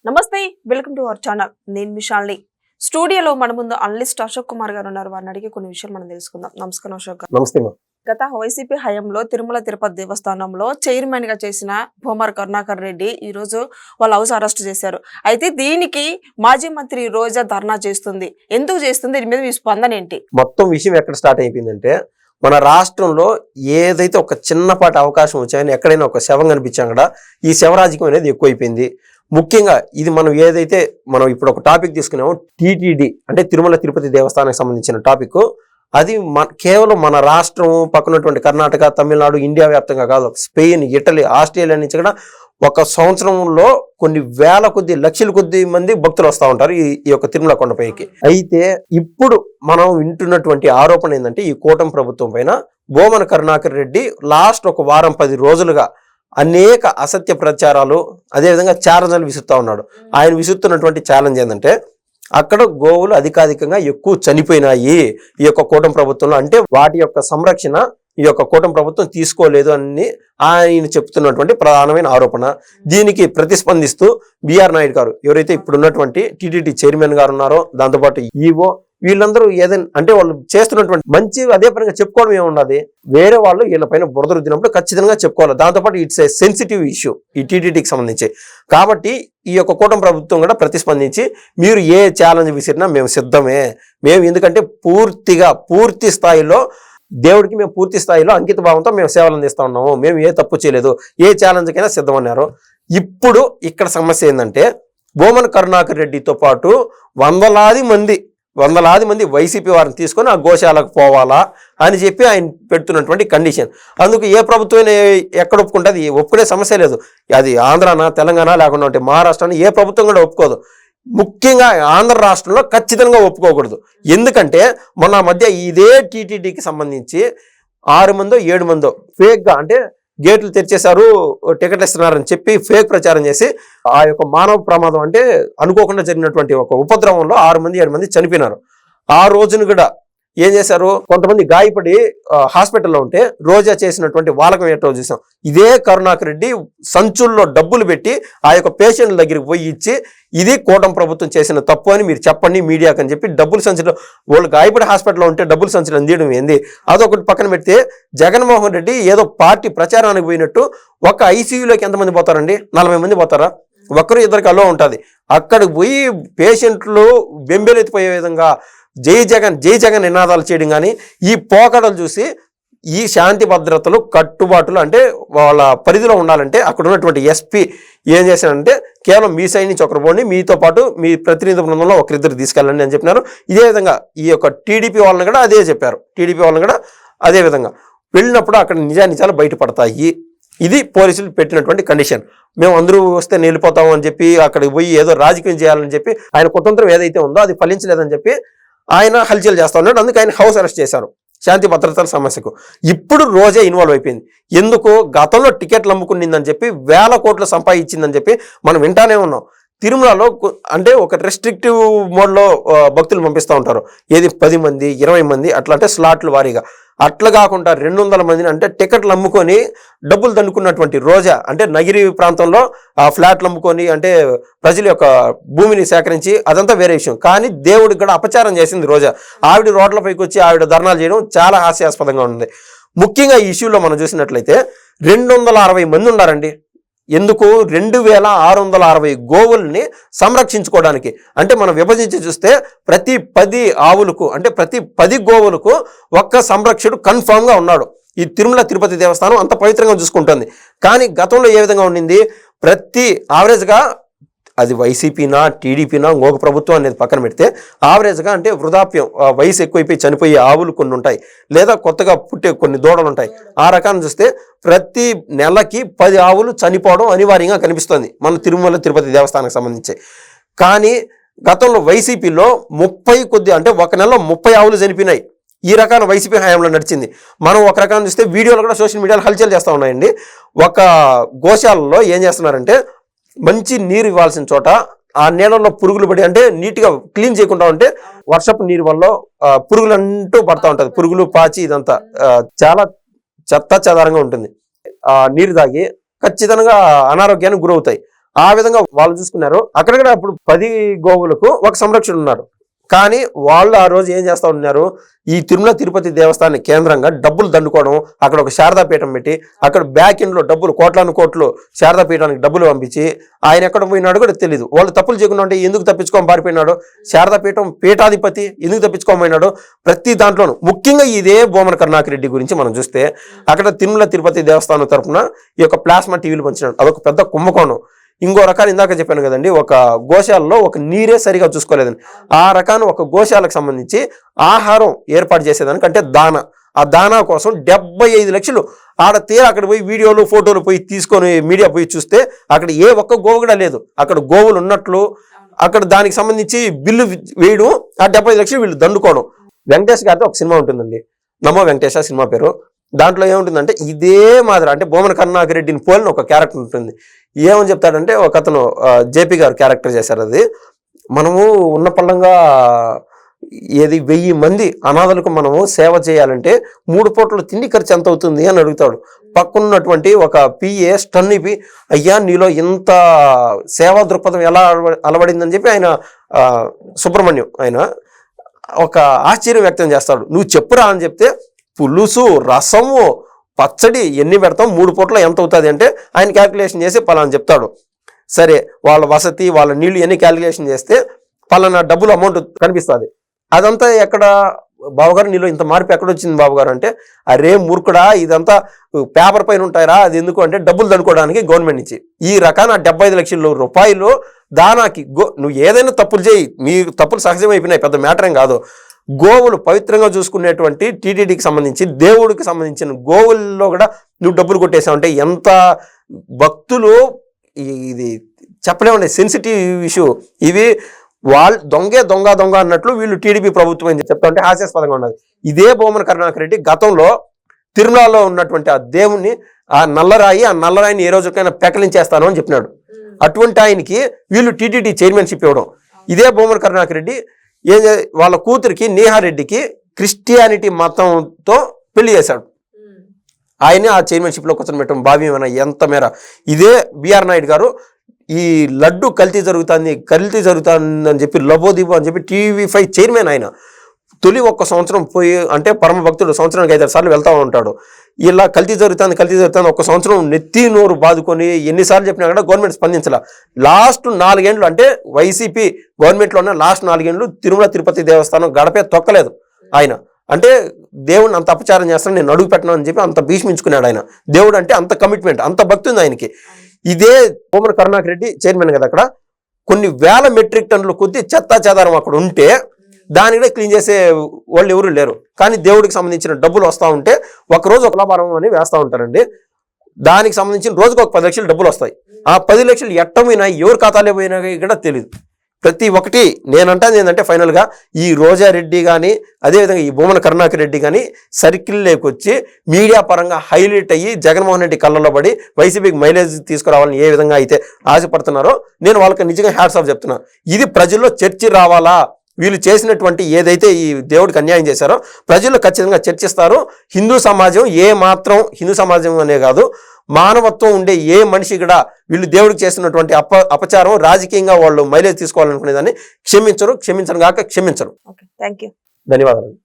నమస్తే, welcome to our channel. నేను విశాల్ని. స్టూడియోలో మన ముందు అనలిస్ట్ అశోక్ కుమార్ గారు ఉన్నారు. వారిని అడిగి కొన్ని విషయాలు మనం తెలుసుకుందాం. నమస్కారం అశోక్ గారు. నమస్తే. గత వైసీపీ హయాంలో తిరుమల తిరుపతి దేవస్థానంలో చైర్మన్ గా చేసిన భూమర్ కరుణాకర్ రెడ్డి ఈ రోజు వాళ్ళ హౌస్ అరెస్ట్ చేశారు. అయితే దీనికి మాజీ మంత్రి రోజా ధర్నా చేస్తుంది. ఎందుకు చేస్తుంది? దీని మీద మీ స్పందన ఏంటి? మొత్తం విషయం ఎక్కడ స్టార్ట్ అయిపోయిందంటే, మన రాష్ట్రంలో ఏదైతే ఒక చిన్నపాటి అవకాశం వచ్చాయని ఎక్కడైనా ఒక శవం కనిపించాం కూడా ఈ శవరాజకీయం అనేది ఎక్కువైపోయింది. ముఖ్యంగా ఇది మనం ఇప్పుడు ఒక టాపిక్ తీసుకున్నాము, టీటీడీ అంటే తిరుమల తిరుపతి దేవస్థానానికి సంబంధించిన టాపిక్. అది కేవలం మన రాష్ట్రం పక్కనటువంటి కర్ణాటక, తమిళనాడు, ఇండియా వ్యాప్తంగా కాదు, స్పెయిన్, ఇటలీ, ఆస్ట్రేలియా నుంచి కూడా ఒక సంవత్సరంలో కొన్ని వేల కొద్ది లక్షల కొద్ది మంది భక్తులు వస్తూ ఉంటారు ఈ యొక్క తిరుమల కొండపైకి. అయితే ఇప్పుడు మనం వింటున్నటువంటి ఆరోపణ ఏంటంటే, ఈ కూటమి ప్రభుత్వం పైన భూమన కరుణాకర్ రెడ్డి లాస్ట్ ఒక వారం 10 రోజులుగా అనేక అసత్య ప్రచారాలు, అదేవిధంగా ఛాలెంజ్లు విసురుతా ఉన్నాడు. ఆయన విసురుతున్నటువంటి ఛాలెంజ్ ఏంటంటే, అక్కడ గోవులు అధికాధికంగా ఎక్కువ చనిపోయినాయి ఈ యొక్క కూటమి ప్రభుత్వంలో, అంటే వాటి యొక్క సంరక్షణ ఈ యొక్క కూటమి ప్రభుత్వం తీసుకోలేదు అని ఆయన చెప్తున్నటువంటి ప్రధానమైన ఆరోపణ. దీనికి ప్రతిస్పందిస్తూ బిఆర్ నాయుడు గారు, ఎవరైతే ఇప్పుడున్నటువంటి టీటీడీ చైర్మన్ గారు ఉన్నారో, దాంతోపాటు ఈవో, వీళ్ళందరూ ఏదైనా అంటే వాళ్ళు చేస్తున్నటువంటి మంచి అదే పనిగా చెప్పుకోవడం ఏమున్నది, వేరే వాళ్ళు వీళ్ళపైన బురద రుద్దినప్పుడు ఖచ్చితంగా చెప్పుకోవాలి. దాంతోపాటు ఇట్స్ ఏ సెన్సిటివ్ ఇష్యూ ఈ టీటీడీకి సంబంధించి. కాబట్టి ఈ యొక్క కూటమి ప్రభుత్వం కూడా ప్రతిస్పందించి, మీరు ఏ ఛాలెంజ్ విసిరినా మేము సిద్ధమే, మేము ఎందుకంటే పూర్తి స్థాయిలో దేవుడికి మేము పూర్తి స్థాయిలో అంకిత భావంతో మేము సేవలు అందిస్తా ఉన్నాము, మేము ఏ తప్పు చేయలేదు, ఏ ఛాలెంజ్కైనా సిద్ధమన్నారు. ఇప్పుడు ఇక్కడ సమస్య ఏంటంటే, భూమన కరుణాకర్ రెడ్డితో పాటు వందలాది మంది వైసీపీ వారిని తీసుకొని ఆ గోశాలకు పోవాలా అని చెప్పి ఆయన పెడుతున్నటువంటి కండిషన్. అందుకు ఏ ప్రభుత్వం ఎక్కడ ఒప్పుకుంటుంది? ఒప్పుకునే సమస్య లేదు. అది ఆంధ్రానా, తెలంగాణ, లేకుండా ఉంటే మహారాష్ట్రాన్ని ఏ ప్రభుత్వం కూడా ఒప్పుకోదు. ముఖ్యంగా ఆంధ్ర రాష్ట్రంలో ఖచ్చితంగా ఒప్పుకోకూడదు. ఎందుకంటే మొన్న మధ్య ఇదే టీటీడీకి సంబంధించి 6 మందో 7 మందో ఫేక్గా, అంటే గేట్లు తెరిచేశారు, టికెట్లు ఇస్తున్నారని చెప్పి ఫేక్ ప్రచారం చేసి ఆ యొక్క మానవ ప్రమాదం, అంటే అనుకోకుండా జరిగినటువంటి ఒక ఉపద్రవంలో 6 మంది 7 మంది చనిపోయినారు. ఆ రోజును కూడా ఏం చేశారు, కొంతమంది గాయపడి హాస్పిటల్లో ఉంటే రోజా చేసినటువంటి వాలకం ఏంటో చూసాం. ఇదే కరుణాకర్ రెడ్డి సంచుల్లో డబ్బులు పెట్టి ఆ యొక్క పేషెంట్ల దగ్గరికి పోయి ఇచ్చి, ఇది కూటమి ప్రభుత్వం చేసిన తప్పు అని మీరు చెప్పండి మీడియాకి అని చెప్పి డబ్బులు సంచులు, వాళ్ళు గాయపడి హాస్పిటల్లో ఉంటే డబ్బులు సంచులు అందియడం ఏంది? అదొకటి పక్కన పెడితే, జగన్మోహన్ రెడ్డి ఏదో పార్టీ ప్రచారానికి పోయినట్టు ఒక ఐసీయూలోకి ఎంతమంది పోతారండి? 40 మంది పోతారా? ఒక్కరు ఇద్దరికి అలో ఉంటుంది. అక్కడికి పోయి పేషెంట్లు బెంబేలెత్తిపోయే విధంగా జై జగన్ నినాదాలు చేయడం కానీ, ఈ పోకడలు చూసి ఈ శాంతి భద్రతలు కట్టుబాటులు అంటే వాళ్ళ పరిధిలో ఉండాలంటే అక్కడ ఉన్నటువంటి ఎస్పీ ఏం చేశాడంటే, కేవలం మీ సైడ్ నుంచి ఒకరు పోండి, మీతో పాటు మీ ప్రతినిధి బృందంలో ఒకరిద్దరు తీసుకెళ్ళండి అని చెప్పినారు. ఇదే విధంగా ఈ యొక్క టీడీపీ వాళ్ళని కూడా అదే చెప్పారు. టీడీపీ వాళ్ళని కూడా అదే విధంగా వెళ్ళినప్పుడు అక్కడ నిజాలు బయటపడతాయి. ఇది పోలీసులు పెట్టినటువంటి కండిషన్. మేము అందరూ వస్తే వెళ్ళిపోతాము అని చెప్పి అక్కడికి పోయి ఏదో రాజకీయం చేయాలని చెప్పి ఆయన కుతంత్రం ఏదైతే ఉందో అది ఫలించలేదని చెప్పి ఆయన హల్చల్ చేస్తా ఉన్నాడు. అందుకు ఆయన హౌస్ అరెస్ట్ చేశారు శాంతి భద్రతల సమస్యకు. ఇప్పుడు రోజే ఇన్వాల్వ్ అయిపోయింది. ఎందుకు? గతంలో టికెట్లు అమ్ముకునిందని చెప్పి 1000 కోట్లు సంపాదించిందని చెప్పి మనం వింటానే ఉన్నాం. తిరుమలలో అంటే ఒక రెస్ట్రిక్టివ్ మోడ్లో భక్తులు పంపిస్తూ ఉంటారు. ఏది 10 మంది 20 మంది అట్లా, అంటే స్లాట్లు వారీగా. అట్లా కాకుండా 200 మందిని అంటే టికెట్లు అమ్ముకొని డబ్బులు దండుకున్నటువంటి రోజా, అంటే నగిరి ప్రాంతంలో ఆ ఫ్లాట్లు అమ్ముకొని అంటే ప్రజల యొక్క భూమిని సేకరించి, అదంతా వేరే విషయం. కానీ దేవుడికి కూడా అపచారం చేసింది రోజా. ఆవిడ రోడ్లపైకి వచ్చి ఆవిడ ధర్నాలు చేయడం చాలా హాస్యాస్పదంగా ఉంది. ముఖ్యంగా ఈ ఇష్యూలో మనం చూసినట్లయితే 260 మంది ఉన్నారండి. ఎందుకు? 2660 గోవుల్ని సంరక్షించుకోవడానికి. అంటే మనం విభజించి చూస్తే ప్రతి 10 ఆవులకు, అంటే ప్రతి 10 గోవులకు ఒక్క సంరక్షకుడు కన్ఫామ్గా ఉన్నాడు. ఈ తిరుమల తిరుపతి దేవస్థానం అంత పవిత్రంగా చూసుకుంటుంది. కానీ గతంలో ఏ విధంగా ఉండింది? ప్రతి యావరేజ్గా, అది వైసీపీనా టీడీపీనా ఇంకొక ప్రభుత్వం అనేది పక్కన పెడితే, యావరేజ్గా అంటే వృద్ధాప్యం, వయసు ఎక్కువైపోయి చనిపోయే ఆవులు కొన్ని ఉంటాయి, లేదా కొత్తగా పుట్టే కొన్ని దూడలు ఉంటాయి. ఆ రకాన్ని చూస్తే ప్రతి నెలకి 10 ఆవులు చనిపోవడం అనివార్యంగా కనిపిస్తుంది మన తిరుమల తిరుపతి దేవస్థానానికి సంబంధించి. కానీ గతంలో వైసీపీలో 30 అంటే ఒక నెలలో 30 ఆవులు చనిపోయినాయి. ఈ రకాల వైసీపీ హయాంలో నడిచింది. మనం ఒక రకాన్ని చూస్తే వీడియోలు కూడా సోషల్ మీడియాలో హల్చల్ చేస్తూ ఉన్నాయండి. ఒక గోశాలలో ఏం చేస్తున్నారంటే, మంచి నీరు ఇవ్వాల్సిన చోట ఆ నీళ్ళలో పురుగులు పడి, అంటే నీట్గా క్లీన్ చేయకుండా ఉంటే వర్షపు నీరు వల్ల పురుగులంటూ పడతా ఉంటుంది. పురుగులు, పాచి, ఇదంతా చాలా చెత్త చెదారంగా ఉంటుంది. ఆ నీరు తాగి ఖచ్చితంగా అనారోగ్యానికి గురవుతాయి. ఆ విధంగా వాళ్ళు చూసుకున్నారు. అక్కడక్కడ అప్పుడు 10 గోవులకు ఒక సంరక్షణ ఉన్నారు. కానీ వాళ్ళు ఆ రోజు ఏం చేస్తా ఉన్నారు, ఈ తిరుమల తిరుపతి దేవస్థానం కేంద్రంగా డబ్బులు దండుకోవడం, అక్కడ ఒక శారదాపీఠం పెట్టి అక్కడ బ్యాక్ ఎండ్లో డబ్బులు కోట్లాను కోట్లు శారదాపీఠానికి డబ్బులు పంపించి ఆయన ఎక్కడ పోయినాడు కూడా తెలియదు. వాళ్ళు తప్పులు చేయకుండా ఉంటే ఎందుకు తప్పించుకొని పారిపోయినాడు, శారదాపీఠం పీఠాధిపతి ఎందుకు తప్పించుకోమైనాడు, ప్రతి దాంట్లోనూ. ముఖ్యంగా ఇదే భూమన కరుణాకర్ రెడ్డి గురించి మనం చూస్తే అక్కడ తిరుమల తిరుపతి దేవస్థానం తరఫున ఈ యొక్క ప్లాస్మా టీవీలు పంచినాడు. అదొక పెద్ద కుంభకోణం. ఇంకో రకాన్ని ఇందాక చెప్పాను కదండి, ఒక గోశాలలో ఒక నీరే సరిగా చూసుకోలేదని, ఆ రకాన్ని ఒక గోశాలకు సంబంధించి ఆహారం ఏర్పాటు చేసేదానికి, అంటే దానా, ఆ దానా కోసం 75 లక్షలు ఆడ తీరా అక్కడ పోయి వీడియోలు ఫోటోలు పోయి తీసుకొని మీడియా పోయి చూస్తే అక్కడ ఏ ఒక్క గోవు కూడా లేదు. అక్కడ గోవులు ఉన్నట్లు అక్కడ దానికి సంబంధించి బిల్లు వేయడం, ఆ 75 లక్షలు వీళ్ళు దండుకోవడం. వెంకటేష్ గారితో ఒక సినిమా ఉంటుందండి, నమో వెంకటేష్ సినిమా పేరు. దాంట్లో ఏముంటుందంటే ఇదే మాదిరి, అంటే భూమన కరుణాకర్ రెడ్డిని పోలిన ఒక క్యారెక్టర్ ఉంటుంది. ఏమని చెప్తాడంటే, ఒక అతను జేపీ గారు క్యారెక్టర్ చేశారు. అది మనము ఉన్న పళ్ళంగా 1000 మంది అనాథలకు మనము సేవ చేయాలంటే 3 పూటలు తిండి ఖర్చు ఎంత అవుతుంది అని అడుగుతాడు. పక్కనున్నటువంటి ఒక పిఏ స్టన్ అయిపోయి, అయ్యా నీలో ఇంత సేవా దృక్పథం ఎలా అలవడిందని చెప్పి ఆయన సుబ్రహ్మణ్యం ఆయన ఒక ఆశ్చర్యం వ్యక్తం చేస్తాడు. నువ్వు చెప్పురా అని చెప్తే పులుసు, రసము, పచ్చడి ఎన్ని పెడతాం, 3 పూటలో ఎంత అవుతుంది అంటే ఆయన క్యాల్కులేషన్ చేసి పలానా చెప్తాడు. సరే, వాళ్ళ వసతి, వాళ్ళ నీళ్లు ఎన్ని క్యాల్కులేషన్ చేస్తే పలానా డబ్బులు అమౌంట్ కనిపిస్తుంది. అదంతా ఎక్కడ బాబుగారు, నీలో ఇంత మార్పు ఎక్కడొచ్చింది బాబుగారు అంటే, అరే మూర్ఖుడా, ఇదంతా పేపర్ పైన ఉంటాయిరా, అది ఎందుకు అంటే డబ్బులు దండుకోవడానికి గవర్నమెంట్ నుంచి. ఈ రకాన 75 లక్షల రూపాయలు దానాకి నువ్వు ఏదైనా తప్పులు చేయి, మీ తప్పులు సహజమైపోయినాయి, పెద్ద మ్యాటర్ ఏం కాదు. గోవులు పవిత్రంగా చూసుకునేటువంటి టీటీడీకి సంబంధించి దేవుడికి సంబంధించిన గోవుల్లో కూడా నువ్వు డబ్బులు కొట్టేసావు అంటే ఎంత భక్తులు, ఇది చెప్పలేమండి, సెన్సిటివ్ ఇష్యూ. ఇవి వాళ్ళు దొంగ అన్నట్లు వీళ్ళు టీడీపీ ప్రభుత్వం అని చెప్తా ఉంటే హాస్యాస్పదంగా ఉన్నది. ఇదే భూమన కరుణాకర్ రెడ్డి గతంలో తిరుమలలో ఉన్నటువంటి ఆ దేవుణ్ణి, ఆ నల్లరాయిని ఏ రోజుకైనా పెకలించేస్తాను అని చెప్పినాడు. అటువంటి ఆయనకి వీళ్ళు టీటీడీ చైర్మన్షిప్ ఇవ్వడం. ఇదే భూమన కరుణాకర్ రెడ్డి వాళ్ళ కూతురికి నీహారెడ్డికి క్రిస్టియానిటీ మతంతో పెళ్లి చేశాడు. ఆయనే ఆ చైర్మన్షిప్లో కూర్చొని పెట్టడం భావ్యమైన ఎంత మేర. ఇదే బిఆర్ నాయుడు గారు ఈ లడ్డు కల్తీ జరుగుతుందని చెప్పి లబోదిబో అని చెప్పి TV5 చైర్మన్ ఆయన. తొలి 1 సంవత్సరం పోయి, అంటే పరమ భక్తుడు సంవత్సరానికి 5 సార్లు వెళ్తా ఉంటాడు. ఇలా కల్తీ జరుగుతుంది 1 సంవత్సరం నెత్తి నోరు బాదుకొని ఎన్నిసార్లు చెప్పినా కూడా గవర్నమెంట్ స్పందించాల. లాస్ట్ 4 ఏళ్ళు, అంటే వైసీపీ గవర్నమెంట్లోనే లాస్ట్ 4 ఏళ్ళు తిరుమల తిరుపతి దేవస్థానం గడపే తొక్కలేదు ఆయన. అంటే దేవుడిని అంత అపచారం చేస్తాను, నేను అడుగు పెట్టను అని చెప్పి అంత భీష్మించుకున్నాడు ఆయన. దేవుడు అంటే అంత కమిట్మెంట్, అంత భక్తి ఉంది ఆయనకి. ఇదే భూమన కరుణాకర్ రెడ్డి చైర్మన్ కదా, అక్కడ కొన్ని వేల మెట్రిక్ టన్నుల కొద్ది చెత్తా చెదారం అక్కడ ఉంటే దాన్ని కూడా క్లీన్ చేసే వాళ్ళు ఎవరు లేరు. కానీ దేవుడికి సంబంధించిన డబ్బులు వస్తూ ఉంటే ఒకరోజు ఒక లాభారం అని వేస్తూ ఉంటారండి. దానికి సంబంధించిన రోజుకు ఒక 10 లక్షలు డబ్బులు వస్తాయి. ఆ 10 లక్షలు ఎట్టమైనా ఎవరి ఖాతాలో పోయినా కూడా తెలియదు. ప్రతి ఒక్కటి నేనంటాను ఏంటంటే, ఫైనల్గా ఈ రోజారెడ్డి కానీ అదేవిధంగా ఈ భూమన కరుణాకర్ రెడ్డి కానీ సర్కిల్ లేకొచ్చి మీడియా పరంగా హైలైట్ అయ్యి జగన్మోహన్ రెడ్డి కళ్ళల్లో పడి వైసీపీకి మైలేజ్ తీసుకురావాలని ఏ విధంగా అయితే ఆశపడుతున్నారో నేను వాళ్ళకి నిజంగా హ్యాట్స్ ఆఫ్ చెప్తున్నా. ఇది ప్రజల్లో చర్చ రావాలా, వీళ్ళు చేసినటువంటి ఏదైతే ఈ దేవుడికి అన్యాయం చేశారో ప్రజలు ఖచ్చితంగా చర్చిస్తారు. హిందూ సమాజం అనే కాదు, మానవత్వం ఉండే ఏ మనిషి కూడా వీళ్ళు దేవుడికి చేసినటువంటి అపచారం రాజకీయంగా వాళ్ళు మైలేజ్ తీసుకోవాలనుకునేదాన్ని క్షమించరు. ధన్యవాదాలు.